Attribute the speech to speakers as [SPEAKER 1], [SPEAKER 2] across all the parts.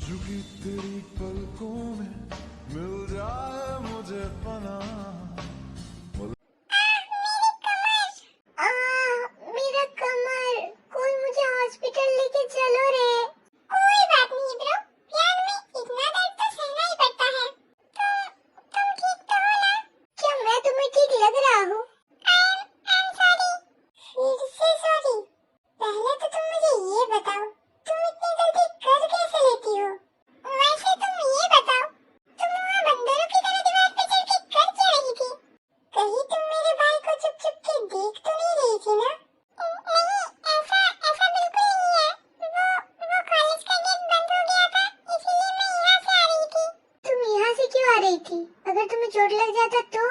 [SPEAKER 1] झुकी तेरी पलकों में मिल जाए मुझे पनाह।
[SPEAKER 2] मेरा कमर, कोई मुझे हॉस्पिटल लेके चलो रे। कोई बात नहीं ब्रो, प्यार में इतना दर्द तो सहना ही पड़ता है। तुम ठीक तो हो ना? क्या मैं तुम्हें ठीक लग रहा हूँ? I'm sorry। फिर से सॉरी? पहले तो तुम मुझे ये बताओ, तुम इतनी जल्दी कर कैसे लेती हो? वैसे तुम ये बताओ, तुम वहाँ बंदरों की तरह दीवार पे चढ़ के कर क्या रही थी? कहीं तुम मेरे भाई को चुप चुप के देख तो नहीं रही थी ना? नहीं, ऐसा बिल्कुल नहीं है। वो कॉलेज का गेट बंद हो गया था, इसीलिए मैं यहाँ से आ रही थी। तुम यहाँ से क्यों आ रही थी? अगर तुम्हें चोट लग जाता तो?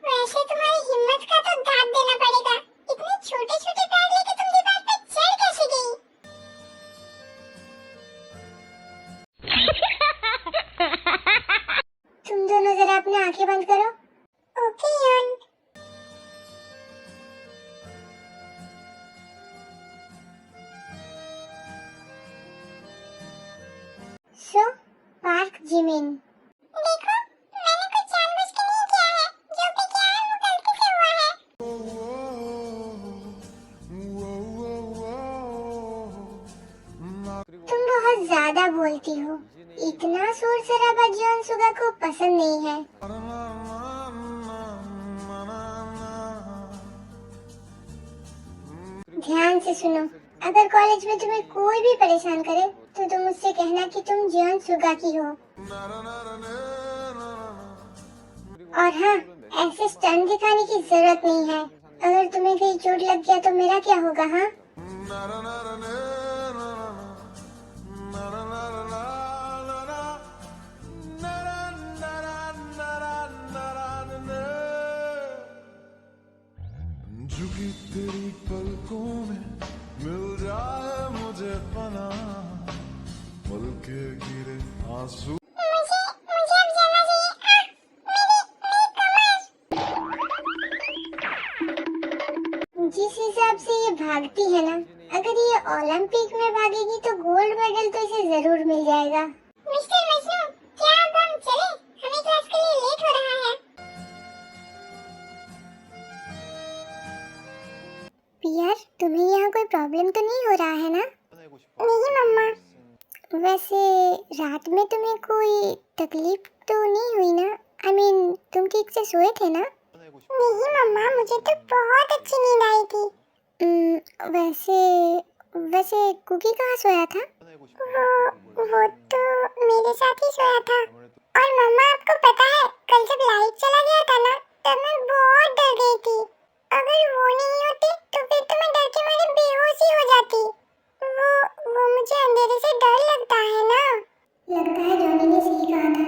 [SPEAKER 2] वैसे तुम्हारी हिम्मत का तो दाद देना पड़ेगा। इतने छोटे छोटे पैर लेके तुम दीवार पे चढ़ कैसे गई? तुम दोनों जरा अपनी आंखें बंद करो। ओके यान। सो पार्क जिमिन। देखो, मैंने कुछ जानबूझ के नहीं किया है। जो भी किया है वो गलती से हुआ है। तुम बहुत ज्यादा बोलती हो। इतना शोर शराबा जियोन सुगा को पसंद नहीं है। ध्यान से सुनो, अगर कॉलेज में तुम्हें कोई भी परेशान करे तो तुम उससे कहना कि तुम जियोन सुगा की हो। और हाँ, ऐसे स्टंट दिखाने की जरूरत नहीं है। अगर तुम्हें कहीं चोट लग गया तो मेरा क्या होगा? हाँ,
[SPEAKER 1] झुकी तेरी पलकों में मिल जाए मुझे पनाह। पल के गिरे आंसू।
[SPEAKER 2] मुझे अब जाना चाहिए। जिस हिसाब से ये भागती है ना, अगर ये ओलंपिक में भागेगी तो गोल्ड मेडल तो इसे जरूर मिल जाएगा। मिस्टर मजनू, क्या अब हम चले? हमें क्लास के लिए लेट हो रहा है। पियर, तुम्हें यहाँ कोई प्रॉब्लम तो नहीं हो रहा है ना? नहीं मम्मा। वैसे रात में तुम्हें कोई तकलीफ तो नहीं हुई ना? तुम ठीक से सोए थे ना? नहीं मम्मा, मुझे तो बहुत अच्छी नींद आई थी। वैसे कुकी कहाँ सोया था? वो तो मेरे साथ ही सोया था। और मम्मा, आपको पता है, कल जब लाइट चला गया था ना, तब मैं बहुत डर गई थी। अगर वो नहीं होती तो फिर तो मैं डर के मारे बेहोश ही हो जाती। वो मुझे अंधेरे से डर लगता है ना। लगता है जॉनी ने सही कहा था।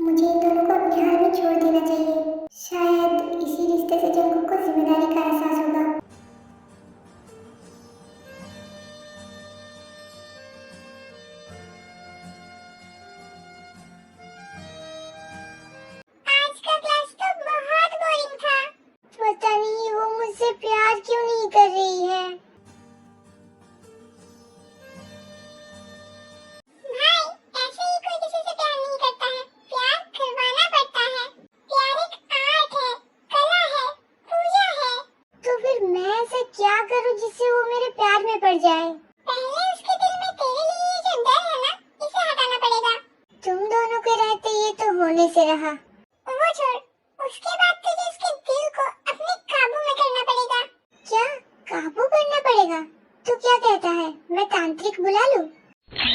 [SPEAKER 2] मुझे इन दोनों को अपने हाल में छोड़ देना चाहिए। शायद इसी रिश्ते से जंगकुक को जिम्मेदारी का एहसास होगा। आज का क्लास तो बहुत बोरिंग था। पता नहीं वो मुझसे प्यार क्यों नहीं कर रही है। भाई, ऐसे ही कोई किसी से प्यार नहीं करता है। प्यार करवाना पड़ता है। प्यार एक आर्ट है, कला है, पूजा है। तो फिर मैं ऐसा क्या करूं जिससे वो मेरे प्यार में पड़ जाए? पहले उसके दिल में तेरे लिए ये जो डर है ना, इसे हटाना पड़ेगा। तुम दोनों के रहते ये तो होने से रहा। वो छोड़, उसके बाद तुझे उसके दिल को अपने काबू में करना पड़ेगा। क्या काबू करना पड़ेगा? तू क्या कहता है, मैं तांत्रिक बुला लूं? ब्रो,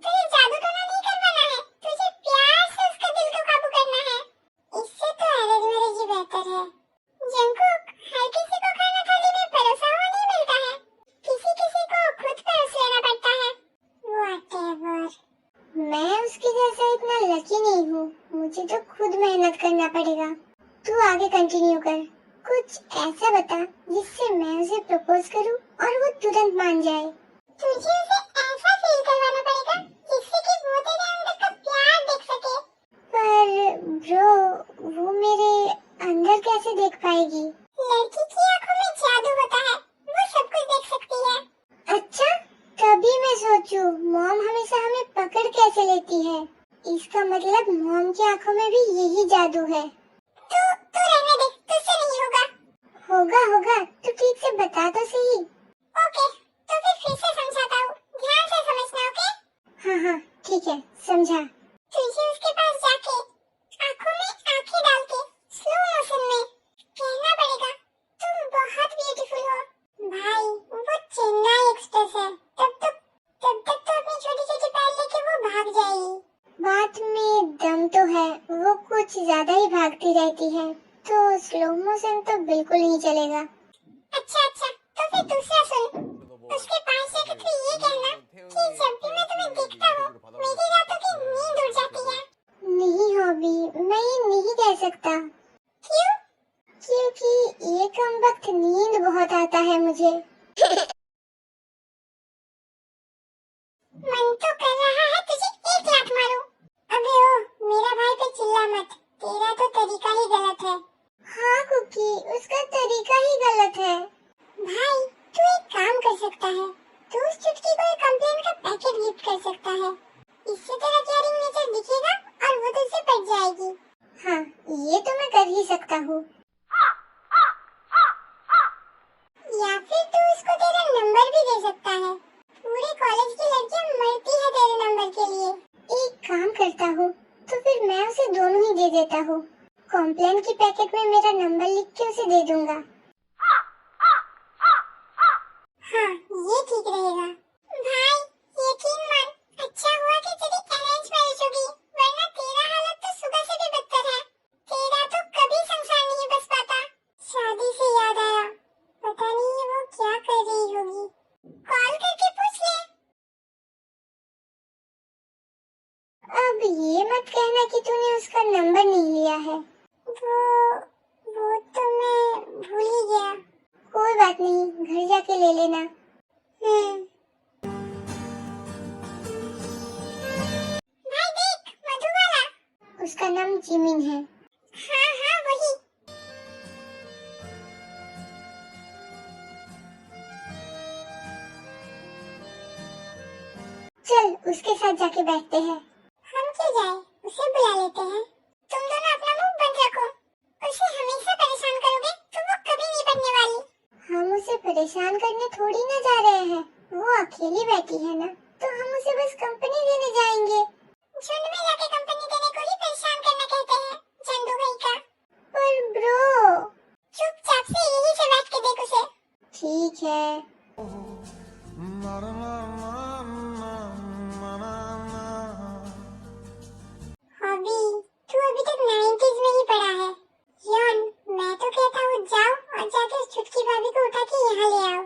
[SPEAKER 2] तुझे जादू टोना नहीं करवाना है, तुझे प्यार से उसका दिल को काबू करना है। इससे तो अरेंज मैरिज ही बेहतर है। जंगकुक, हर किसी को खाना थाली में परोसा हुआ नहीं मिलता है, किसी किसी को खुद परोस लेना पड़ता है। Whatever. मैं उसके जैसा इतना लकी नहीं हूँ, मुझे तो खुद मेहनत करना पड़ेगा। तू आगे कंटिन्यू कर, कुछ ऐसा बता जिससे मैं उसे प्रपोज करूँ और वो तुरंत मान जाए। तुझे उसे ऐसा फील करवाना पड़ेगा जिससे कि वो तेरे अंदर का प्यार देख सके। पर ब्रो, वो मेरे अंदर कैसे देख पाएगी? लड़की की आंखों में जादू होता है, वो सब कुछ देख सकती है। अच्छा, तभी मैं सोचूं मॉम हमेशा हमें पकड़ कैसे लेती है। इसका मतलब मॉम की आंखों में भी यही जादू है। तू रहने दे, तुझसे नहीं होगा। होगा होगा, तू ठीक से बता तो सही। ओके, तो फिर से समझाता हूँ, ध्यान से समझना। ओके? हाँ, ठीक है, समझा। तुझे उसके पास जाके आंखों में आंखें डाल के स्लो मोशन में कहना पड़ेगा, तुम बहुत ब्यूटीफुल हो। भाई, वो चेन्नई एक्सप्रेस है, तब तक तो अपनी छोटी छोटी पैर लेके वो भाग जाएगी। बात में दम तो है, वो कुछ ज्यादा ही भागती रहती है, तो स्लो मोशन तो बिल्कुल नहीं चलेगा। अच्छा, तो फिर दूसरा सुन। उसके पास जाके तू ये कहना कि जब भी मैं तुम्हें देखता हूँ, मेरी रातों की नींद उड़ जाती है। नहीं हॉबी, मैं ये नहीं कह सकता। क्यों? क्योंकि ये कम वक्त नींद बहुत आता है मुझे। मन तो कर रहा है तुझे 1 लाख मारूं। अबे ओ, मेरा भाई पे चिल्ला मत, तेरा तो तरीका ही गलत है। हाँ कुकी, उसका तरीका ही गलत है। भाई, तू एक काम कर सकता है, तू उस चुटकी को एक कंप्लेन का पैकेट गिफ्ट कर सकता है। इससे तेरा केयरिंग नेचर दिखेगा और वो तुझसे पट जाएगी। हाँ, ये तो मैं कर ही सकता हूँ। या फिर तू उसको तेरा नंबर भी दे सकता है। पूरे कॉलेज की लड़कियां मरती है तेरे नंबर के लिए। एक काम करता हूँ, तो फिर मैं उसे दोनों ही दे देता हूँ। कॉम्प्लेन की पैकेट में मेरा नंबर लिख के उसे दे दूंगा। हाँ, ये ठीक रहेगा। भाई, यकीन मान, अच्छा हुआ कि तेरी अरेंज मैरिज होगी, वरना तेरा हालत तो सुबह से भी बदतर है। तेरा तो कभी संसार नहीं बस पाता। शादी से याद आया, पता नहीं वो क्या कर रही होगी, कॉल करके पूछ ले। अब ये मत कहना कि तूने उसका नंबर नहीं लिया है। वो तो मैं भूल ही गया। कोई बात नहीं, घर जाके ले लेना। भाई देख, मधुबाला। उसका नाम जिमिन है। हाँ, वही। चल, उसके साथ जाके बैठते हैं। हम क्यों जाए, उसे बुला लेते हैं। तुम दोनों अपना मुंह बंद रखो, उसे हमेशा परेशान करोगे तो वो कभी नहीं बनने वाली। हम उसे परेशान करने थोड़ी ना जा रहे हैं, वो अकेली बैठी है ना, तो हम उसे बस कंपनी देने जाएंगे। झुंड में जाके कंपनी देने को ही परेशान करना कहते हैं, चंदू भाई का। पर ब्रो, चुपचाप से यही से बैठ के देख उसे। ठीक है। हॉबी, तू अभी तक 90s में ही पड़ा है। यॉन, मैं तो कहता हूँ जाओ और जाके उस छुटकी भाभी को उठा के यहाँ ले आओ।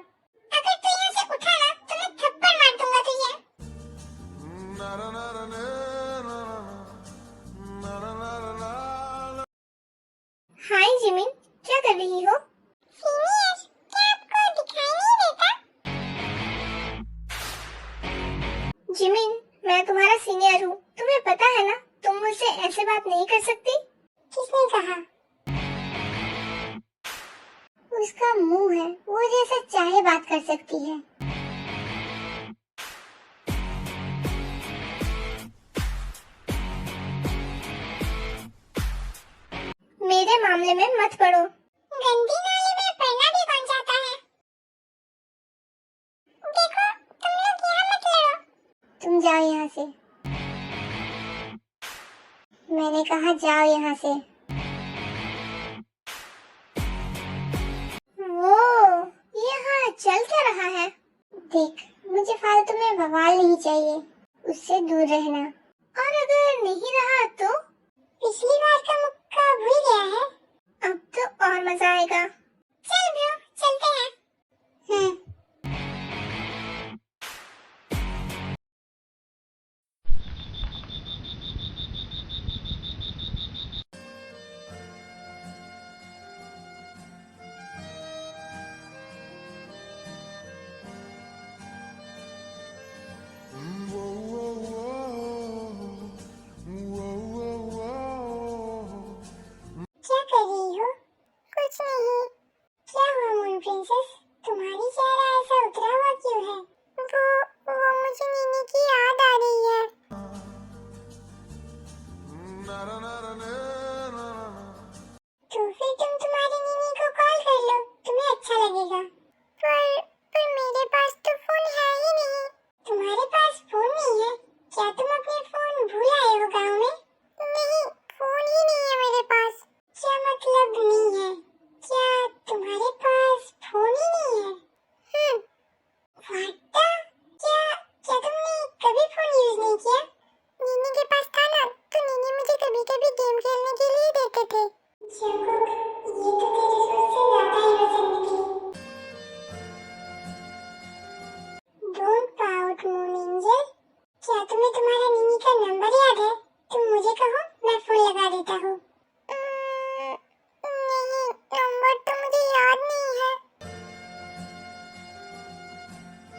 [SPEAKER 2] अगर तू यहाँ से उठा ना तो मैं थप्पड़ मार दूंगा तुझे। हाय जिमिन, क्या कर रही हो? सीनियर, क्या आपको दिखाई नहीं देता? जिमिन, मैं तुम्हारा सीनियर हूँ, तुम्हें पता है ना, तुम मुझसे ऐसे बात नहीं कर सकती। किसने कहा? उसका मुंह है, वो जैसा चाहे बात कर सकती है। मेरे मामले में मत पड़ो। गंदी नाली में पड़ना भी कौन चाहता है? देखो, तुम लोग यहाँ मत लड़ो। तुम जाओ यहाँ से। मैंने कहा जाओ यहाँ से। वो यहाँ चल क्या रहा है? चाहिए, उससे दूर रहना। और अगर नहीं रहा तो? पिछली बार का मुक्का भूल गया है? अब तो और मजा आएगा। चल ब्रो, चलते हैं। क्या कर रही हो? कुछ नहीं। क्या हुआ मून प्रिंसेस? तुम्हारी चेहरा ऐसा उतरा हुआ क्यों है? वो मुझे नीनी की याद आ रही है।
[SPEAKER 1] na na na na na